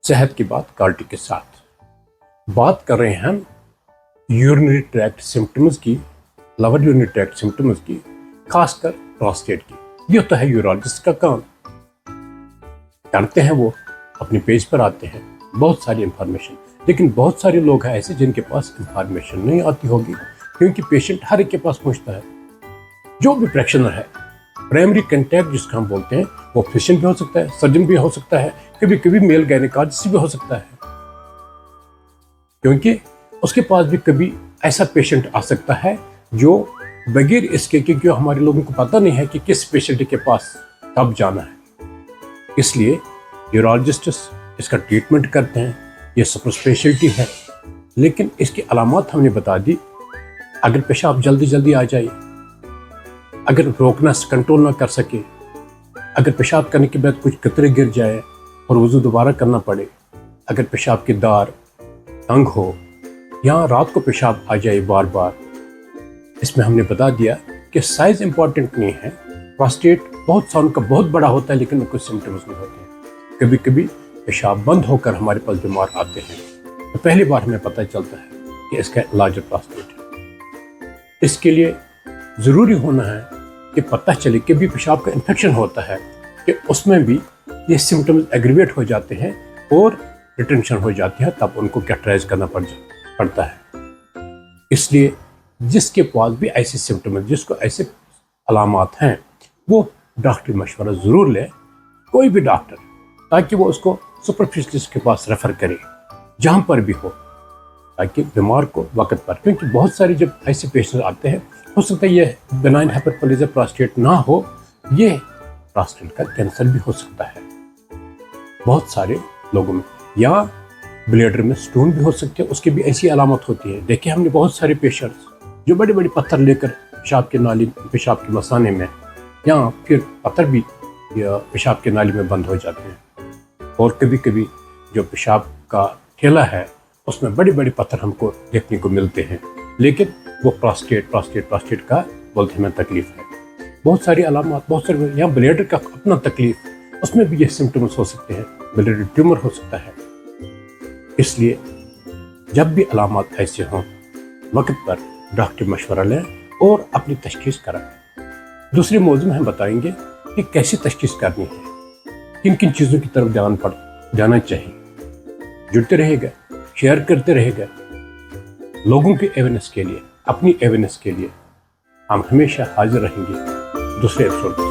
صحت کی بات کالٹی کے ساتھ بات کر رہے ہیں ہم یورینری ٹریکٹ سمپٹمز کی، لور یورینری ٹریکٹ سمپٹمز کی، خاص کر پراسٹیٹ کی۔ یہ تو ہے یورولوجسٹ کا کام، کرتے ہیں وہ اپنی پیج پر آتے ہیں بہت ساری انفارمیشن، لیکن بہت سارے لوگ ہیں ایسے جن کے پاس انفارمیشن نہیں آتی ہوگی، کیونکہ پیشنٹ ہر ایک کے پاس پہنچتا ہے۔ جو بھی پریکٹیشنر ہے، پرائمری کنٹیکٹ جس کو ہم بولتے ہیں، وہ فزیشین بھی ہو سکتا ہے، سرجن بھی ہو سکتا ہے، کبھی کبھی میل گائنیکالوجسٹ بھی ہو سکتا ہے، کیونکہ اس کے پاس بھی کبھی ایسا پیشنٹ آ سکتا ہے جو بغیر اس کے، کیونکہ ہمارے لوگوں کو پتہ نہیں ہے کہ کس پیشنٹ کے پاس کب جانا ہے، اس لیے یورولوجسٹس اس کا ٹریٹمنٹ کرتے ہیں۔ یہ سپر اسپیشلٹی ہے، لیکن اس کی علامات ہم نے بتا دی۔ اگر پیشاب جلدی آ جائے، اگر روکنا کنٹرول نہ کر سکے، اگر پیشاب کرنے کے بعد کچھ قطرے گر جائے اور وضو دوبارہ کرنا پڑے، اگر پیشاب کی دار تنگ ہو یا رات کو پیشاب آ جائے بار بار، اس میں ہم نے بتا دیا کہ سائز امپورٹنٹ نہیں ہے۔ پراسٹیٹ بہت ساروں کا بہت بڑا ہوتا ہے، لیکن ان کو سمپٹمز نہیں ہوتے ہیں۔ کبھی کبھی پیشاب بند ہو کر ہمارے پاس بیمار آتے ہیں، تو پہلی بار ہمیں پتہ چلتا ہے کہ اس کا لارجر پراسٹیٹ ہے۔ اس کے لیے ضروری ہونا ہے کہ پتہ چلے کہ بھی پیشاب کا انفیکشن ہوتا ہے، کہ اس میں بھی یہ سمپٹمز ایگریویٹ ہو جاتے ہیں اور ریٹینشن ہو جاتی ہے، تب ان کو کیٹرائز کرنا پڑتا ہے۔ اس لیے جس کے پاس بھی ایسے سمپٹمز، جس کو ایسے علامات ہیں، وہ ڈاکٹری مشورہ ضرور لے، کوئی بھی ڈاکٹر، تاکہ وہ اس کو سپرفیشلسٹ کے پاس ریفر کرے جہاں پر بھی ہو، تاکہ بیمار کو وقت پر، کیونکہ بہت سارے جب ایسے پیشنٹ آتے ہیں، ہو سکتا ہے یہ بینائن ہائپرپلیزیا پراسٹیٹ نہ ہو، یہ پراسٹیٹ کا کینسر بھی ہو سکتا ہے بہت سارے لوگوں میں، یا بلیڈر میں سٹون بھی ہو سکتے ہیں، اس کی بھی ایسی علامت ہوتی ہے۔ دیکھیں ہم نے بہت سارے پیشنٹس جو بڑے بڑے پتھر لے کر پیشاب کے نالی، پیشاب کے مثانے میں، یا پھر پتھر بھی پیشاب کے نالی میں بند ہو جاتے ہیں، اور کبھی کبھی جو پیشاب کا ٹھیلا ہے اس میں بڑے بڑے پتھر ہم کو دیکھنے کو ملتے ہیں، لیکن وہ پراسٹیٹ کا بولتے ہیں تکلیف ہے۔ بہت ساری علامات، بہت سارے، یا بلیڈر کا اپنا تکلیف، اس میں بھی یہ سمپٹمز ہو سکتے ہیں، بلیڈر ٹیومر ہو سکتا ہے۔ اس لیے جب بھی علامات ایسے ہوں، وقت پر ڈاکٹر مشورہ لیں اور اپنی تشخیص کرائیں۔ دوسرے موضوع میں ہم بتائیں گے کہ کیسے تشخیص کرنی ہے، کن کن چیزوں کی طرف دھیان جانا چاہیے۔ جڑتے رہے گا، شیئر کرتے رہے گا، لوگوں کی اویئرنیس کے لیے، اپنی اویئرنیس کے لیے ہم ہمیشہ حاضر رہیں گے دوسرے ایپیسوڈ